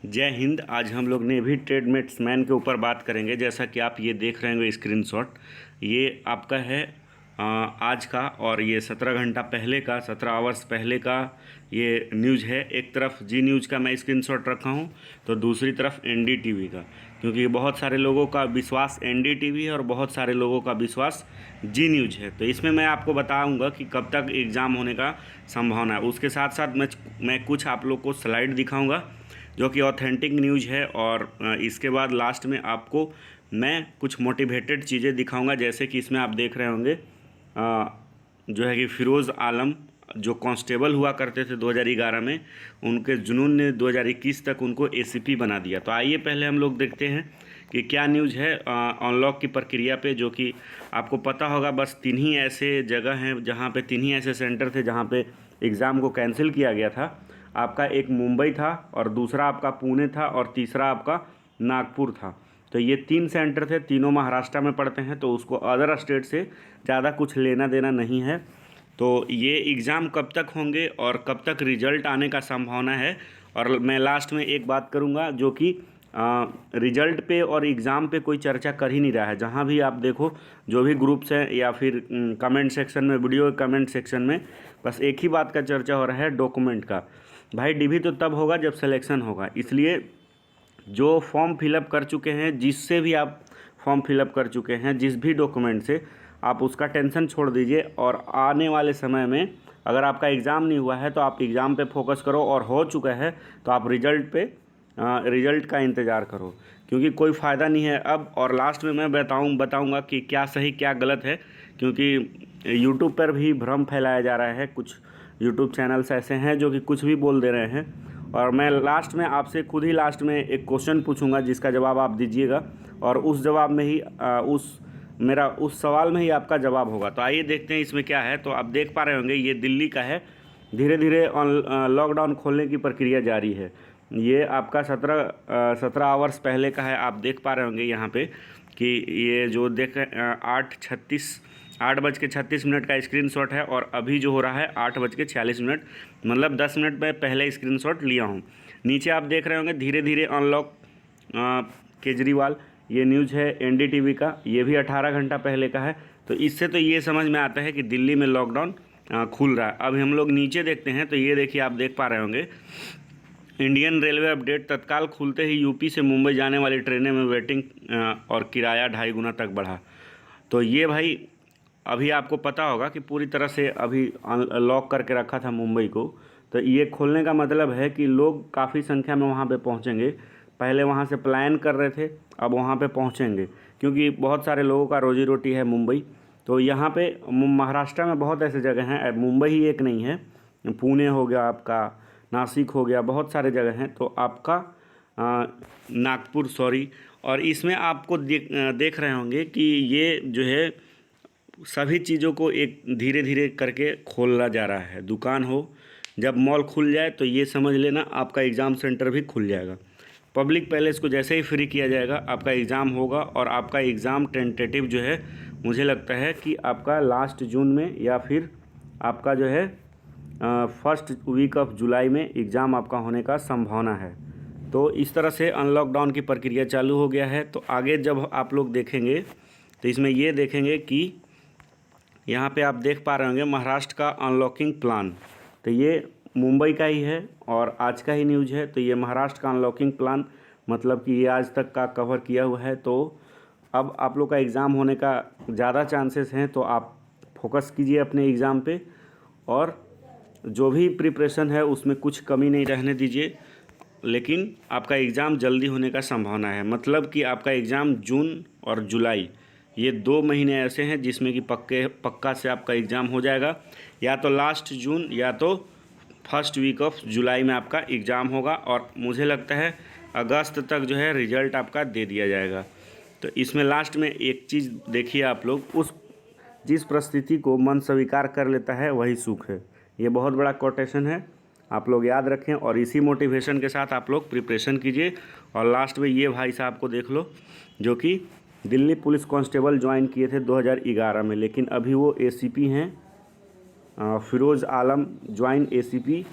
जय हिंद। आज हम लोग नेवी ट्रेडमेट्समैन के ऊपर बात करेंगे। जैसा कि आप ये देख रहे होंगे स्क्रीनशॉट, ये आपका है आज का, और ये 17 घंटा पहले का, 17 आवर्स पहले का ये न्यूज़ है। एक तरफ जी न्यूज़ का मैं स्क्रीनशॉट रखा हूँ, तो दूसरी तरफ एनडीटीवी का, क्योंकि बहुत सारे लोगों का विश्वास एनडीटीवी है और बहुत सारे लोगों का विश्वास जी न्यूज़ है। तो इसमें मैं आपको बताऊंगा कि कब तक एग्ज़ाम होने का संभावना है। उसके साथ साथ मैं कुछ आप लोग को स्लाइड दिखाऊंगा जो कि ऑथेंटिक न्यूज़ है, और इसके बाद लास्ट में आपको मैं कुछ मोटिवेटेड चीज़ें दिखाऊंगा। जैसे कि इसमें आप देख रहे होंगे जो है कि फ़िरोज़ आलम जो कांस्टेबल हुआ करते थे 2011 में, उनके जुनून ने 2021 तक उनको एसीपी बना दिया। तो आइए पहले हम लोग देखते हैं कि क्या न्यूज़ है अनलॉक की प्रक्रिया पे। जो कि आपको पता होगा, बस 3 ही ऐसे जगह हैं जहाँ पे 3 ही ऐसे सेंटर थे जहाँ पे एग्ज़ाम को कैंसिल किया गया था। आपका एक मुंबई था, और दूसरा आपका पुणे था, और तीसरा आपका नागपुर था। तो ये 3 सेंटर थे, तीनों महाराष्ट्र में पड़ते हैं, तो उसको अदर स्टेट से ज़्यादा कुछ लेना देना नहीं है। तो ये एग्ज़ाम कब तक होंगे और कब तक रिजल्ट आने का संभावना है, और मैं लास्ट में एक बात करूँगा जो कि रिजल्ट पे और एग्ज़ाम पे कोई चर्चा कर ही नहीं रहा है। जहाँ भी आप देखो, जो भी ग्रुप्स हैं या फिर कमेंट सेक्शन में, वीडियो कमेंट सेक्शन में, बस एक ही बात का चर्चा हो रहा है, डॉक्यूमेंट का। भाई डीवी तो तब होगा जब सिलेक्शन होगा, इसलिए जो फॉर्म फिलअप कर चुके हैं, जिससे भी आप फॉर्म फिलअप कर चुके हैं, जिस भी डॉक्यूमेंट से, आप उसका टेंशन छोड़ दीजिए। और आने वाले समय में अगर आपका एग्ज़ाम नहीं हुआ है तो आप एग्ज़ाम पे फोकस करो, और हो चुका है तो आप रिज़ल्ट का इंतज़ार करो, क्योंकि कोई फ़ायदा नहीं है अब। और लास्ट में मैं बताऊंगा कि क्या सही क्या गलत है, क्योंकि यूट्यूब पर भी भ्रम फैलाया जा रहा है। कुछ यूट्यूब चैनल्स ऐसे हैं जो कि कुछ भी बोल दे रहे हैं। और मैं लास्ट में आपसे खुद ही लास्ट में एक क्वेश्चन पूछूंगा, जिसका जवाब आप दीजिएगा, और उस जवाब में ही उस सवाल में ही आपका जवाब होगा। तो आइए देखते हैं इसमें क्या है। तो आप देख पा रहे होंगे, ये दिल्ली का है। धीरे धीरे लॉकडाउन खोलने की प्रक्रिया जारी है। ये आपका 17 आवर्स पहले का है। आप देख पा रहे होंगे यहाँ पे कि ये जो देख 8:36 का स्क्रीनशॉट है, और अभी जो हो रहा है 8:46, मतलब 10 मिनट में पहले स्क्रीनशॉट लिया हूँ। नीचे आप देख रहे होंगे धीरे धीरे अनलॉक केजरीवाल, ये न्यूज़ है एनडीटीवी का, ये भी 18 घंटा पहले का है। तो इससे तो ये समझ में आता है कि दिल्ली में लॉकडाउन खुल रहा है। अब हम लोग नीचे देखते हैं, तो ये देखिए, आप देख पा रहे होंगे इंडियन रेलवे अपडेट, तत्काल खुलते ही यूपी से मुंबई जाने वाली ट्रेनें में वेटिंग और किराया 2.5 गुना तक बढ़ा। तो ये भाई अभी आपको पता होगा कि पूरी तरह से अभी लॉक करके रखा था मुंबई को। तो ये खोलने का मतलब है कि लोग काफ़ी संख्या में वहाँ पे पहुँचेंगे। पहले वहाँ से प्लान कर रहे थे, अब वहाँ पे पहुँचेंगे, क्योंकि बहुत सारे लोगों का रोजी रोटी है मुंबई। तो यहाँ पे महाराष्ट्र में बहुत ऐसे जगह हैं, मुंबई ही एक नहीं है, पुणे हो गया, आपका नासिक हो गया, बहुत सारे जगह हैं। तो आपका नागपुर, सॉरी। और इसमें आपको देख रहे होंगे कि ये जो है सभी चीज़ों को एक धीरे धीरे करके खोला जा रहा है। दुकान हो, जब मॉल खुल जाए तो ये समझ लेना आपका एग्ज़ाम सेंटर भी खुल जाएगा। पब्लिक पैलेस को जैसे ही फ्री किया जाएगा, आपका एग्ज़ाम होगा। और आपका एग्ज़ाम टेंटेटिव जो है, मुझे लगता है कि आपका लास्ट जून में, या फिर आपका जो है फर्स्ट वीक ऑफ जुलाई में एग्ज़ाम आपका होने का संभावना है। तो इस तरह से अनलॉकडाउन की प्रक्रिया चालू हो गया है। तो आगे जब आप लोग देखेंगे तो इसमें ये देखेंगे कि यहाँ पे आप देख पा रहे होंगे महाराष्ट्र का अनलॉकिंग प्लान। तो ये मुंबई का ही है और आज का ही न्यूज़ है। तो ये महाराष्ट्र का अनलॉकिंग प्लान, मतलब कि ये आज तक का कवर किया हुआ है। तो अब आप लोग का एग्ज़ाम होने का ज़्यादा चांसेस हैं, तो आप फोकस कीजिए अपने एग्ज़ाम पे, और जो भी प्रिपरेशन है उसमें कुछ कमी नहीं रहने दीजिए। लेकिन आपका एग्ज़ाम जल्दी होने का संभावना है, मतलब कि आपका एग्ज़ाम जून और जुलाई, ये 2 महीने ऐसे हैं जिसमें कि पक्का से आपका एग्ज़ाम हो जाएगा। या तो लास्ट जून या तो फर्स्ट वीक ऑफ जुलाई में आपका एग्ज़ाम होगा, और मुझे लगता है अगस्त तक जो है रिज़ल्ट आपका दे दिया जाएगा। तो इसमें लास्ट में एक चीज़ देखिए आप लोग, जिस परिस्थिति को मन स्वीकार कर लेता है वही सुख है। ये बहुत बड़ा कोटेशन है, आप लोग याद रखें, और इसी मोटिवेशन के साथ आप लोग प्रिपरेशन कीजिए। और लास्ट में ये भाई साहब को देख लो, जो कि दिल्ली पुलिस कांस्टेबल ज्वाइन किए थे 2011 में, लेकिन अभी वो एसीपी हैं। Firoz Alam join ACP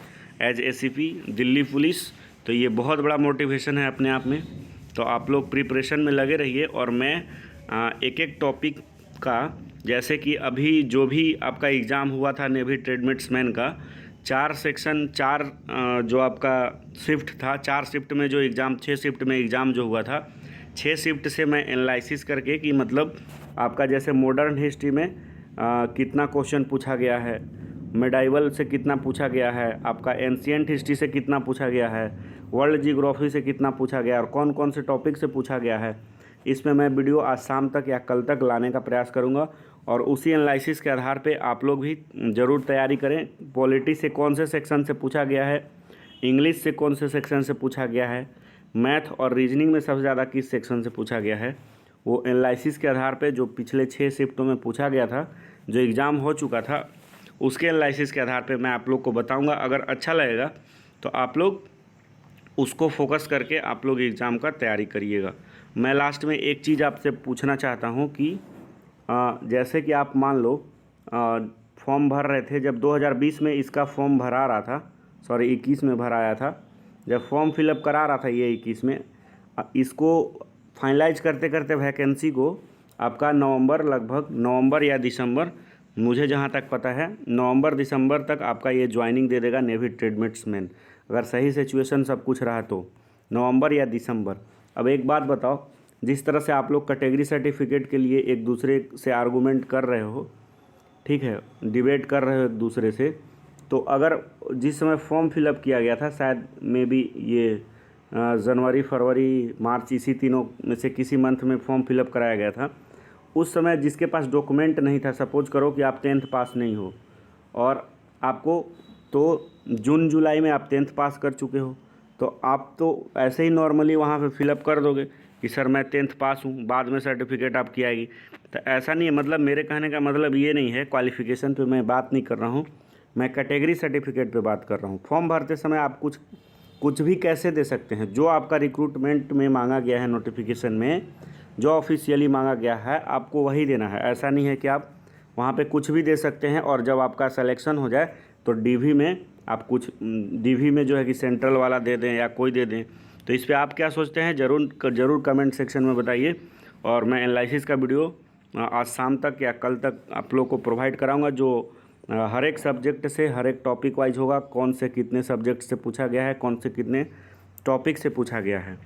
as ACP Delhi police तो ये बहुत बड़ा मोटिवेशन है अपने आप में। तो आप लोग प्रिपरेशन में लगे रहिए और मैं एक एक टॉपिक का, जैसे कि अभी जो भी आपका एग्ज़ाम हुआ था नेवी ट्रेडमेट्समैन का, 4 सेक्शन 4 जो आपका शिफ्ट था, 4 शिफ्ट में जो एग्ज़ाम 6 शिफ्ट में एग्ज़ाम जो हुआ था, 6 शिफ्ट से मैं एनालिसिस करके कि मतलब आपका जैसे मॉडर्न हिस्ट्री में कितना क्वेश्चन पूछा गया है, मेडाइवल से कितना पूछा गया है, आपका एंशिएंट हिस्ट्री से कितना पूछा गया है, वर्ल्ड जियोग्राफी से कितना पूछा गया और कौन कौन से टॉपिक से पूछा गया है, इसमें मैं वीडियो आज शाम तक या कल तक लाने का प्रयास करूंगा। और उसी एनालिसिस के आधार पे आप लोग भी ज़रूर तैयारी करें। पॉलिटी से कौन से सेक्शन से पूछा गया है, इंग्लिश से कौन से सेक्शन से पूछा गया है, मैथ और रीजनिंग में सबसे ज़्यादा किस सेक्शन से पूछा गया है, वो एनालिसिस के आधार पे जो पिछले 6 शिफ्टों में पूछा गया था, जो एग्ज़ाम हो चुका था, उसके एनालिसिस के आधार पे मैं आप लोग को बताऊंगा। अगर अच्छा लगेगा तो आप लोग उसको फोकस करके आप लोग एग्ज़ाम का तैयारी करिएगा। मैं लास्ट में एक चीज़ आपसे पूछना चाहता हूँ कि जैसे कि आप मान लो फॉर्म भर रहे थे, जब 2020 में इसका फॉर्म भरा रहा था, सॉरी 21 में भराया था, जब फॉर्म फिलअप करा रहा था ये 21 में, इसको फाइनलाइज करते करते वैकेंसी को आपका नवंबर, लगभग नवंबर या दिसंबर, मुझे जहाँ तक पता है नवंबर दिसंबर तक आपका ये ज्वाइनिंग दे देगा नेवी ट्रेडमेट्समैन, अगर सही सिचुएशन सब कुछ रहा तो नवंबर या दिसंबर। अब एक बात बताओ, जिस तरह से आप लोग कैटेगरी सर्टिफिकेट के लिए एक दूसरे से आर्गूमेंट कर रहे हो, ठीक है, डिबेट कर रहे हो एक दूसरे से, तो अगर जिस समय फॉर्म फिलअप किया गया था, शायद मे बी ये जनवरी, फरवरी, मार्च, इसी तीनों में से किसी मंथ में फॉर्म फिलअप कराया गया था, उस समय जिसके पास डॉक्यूमेंट नहीं था, सपोज करो कि आप 10th पास नहीं हो और आपको तो जून जुलाई में आप 10th पास कर चुके हो, तो आप तो ऐसे ही नॉर्मली वहाँ पे फिलअप कर दोगे कि सर मैं 10th पास हूँ, बाद में सर्टिफिकेट आपकी आएगी। तो ऐसा नहीं है, मतलब मेरे कहने का मतलब ये नहीं है, क्वालिफ़िकेशन पे मैं बात नहीं कर रहा हूँ, मैं कैटेगरी सर्टिफिकेट पे बात कर रहा हूँ। फॉर्म भरते समय आप कुछ भी कैसे दे सकते हैं, जो आपका रिक्रूटमेंट में मांगा गया है, नोटिफिकेशन में जो ऑफिशियली मांगा गया है, आपको वही देना है। ऐसा नहीं है कि आप वहाँ पे कुछ भी दे सकते हैं और जब आपका सिलेक्शन हो जाए तो डीवी में आप कुछ, डीवी में जो है कि सेंट्रल वाला दे दें या कोई दे दें। तो इस पर आप क्या सोचते हैं, ज़रूर कमेंट सेक्शन में बताइए और मैं एनालिसिस का वीडियो आज शाम तक या कल तक आप लोग को प्रोवाइड कराऊंगा, जो हर एक सब्जेक्ट से, हर एक टॉपिक वाइज होगा, कौन से कितने सब्जेक्ट से पूछा गया है, कौन से कितने टॉपिक से पूछा गया है।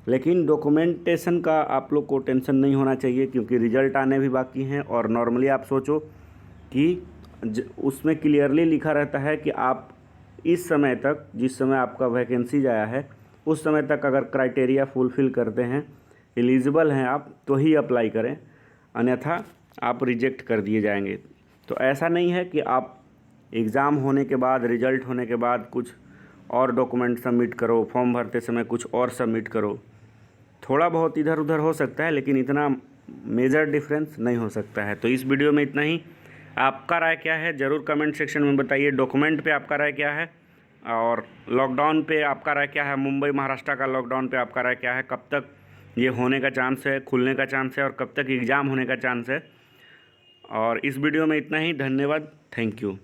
लेकिन डॉक्यूमेंटेशन का आप लोग को टेंशन नहीं होना चाहिए, क्योंकि रिज़ल्ट आने भी बाकी हैं। और नॉर्मली आप सोचो कि उसमें क्लियरली लिखा रहता है कि आप इस समय तक, जिस समय आपका वैकेंसी आया है, उस समय तक अगर क्राइटेरिया फुलफ़िल करते हैं, एलिजिबल हैं आप, तो ही अप्लाई करें, अन्यथा आप रिजेक्ट कर दिए जाएंगे। तो ऐसा नहीं है कि आप एग्ज़ाम होने के बाद, रिज़ल्ट होने के बाद कुछ और डॉक्यूमेंट सबमिट करो, फॉर्म भरते समय कुछ और सबमिट करो। थोड़ा बहुत इधर उधर हो सकता है, लेकिन इतना मेजर डिफरेंस नहीं हो सकता है। तो इस वीडियो में इतना ही। आपका राय क्या है ज़रूर कमेंट सेक्शन में बताइए। डॉक्यूमेंट पे आपका राय क्या है, और लॉकडाउन पे आपका राय क्या है, मुंबई महाराष्ट्र का लॉकडाउन पे आपका राय क्या है, कब तक ये होने का चांस है, खुलने का चांस है, और कब तक एग्ज़ाम होने का चांस है। और इस वीडियो में इतना ही। धन्यवाद, थैंक यू।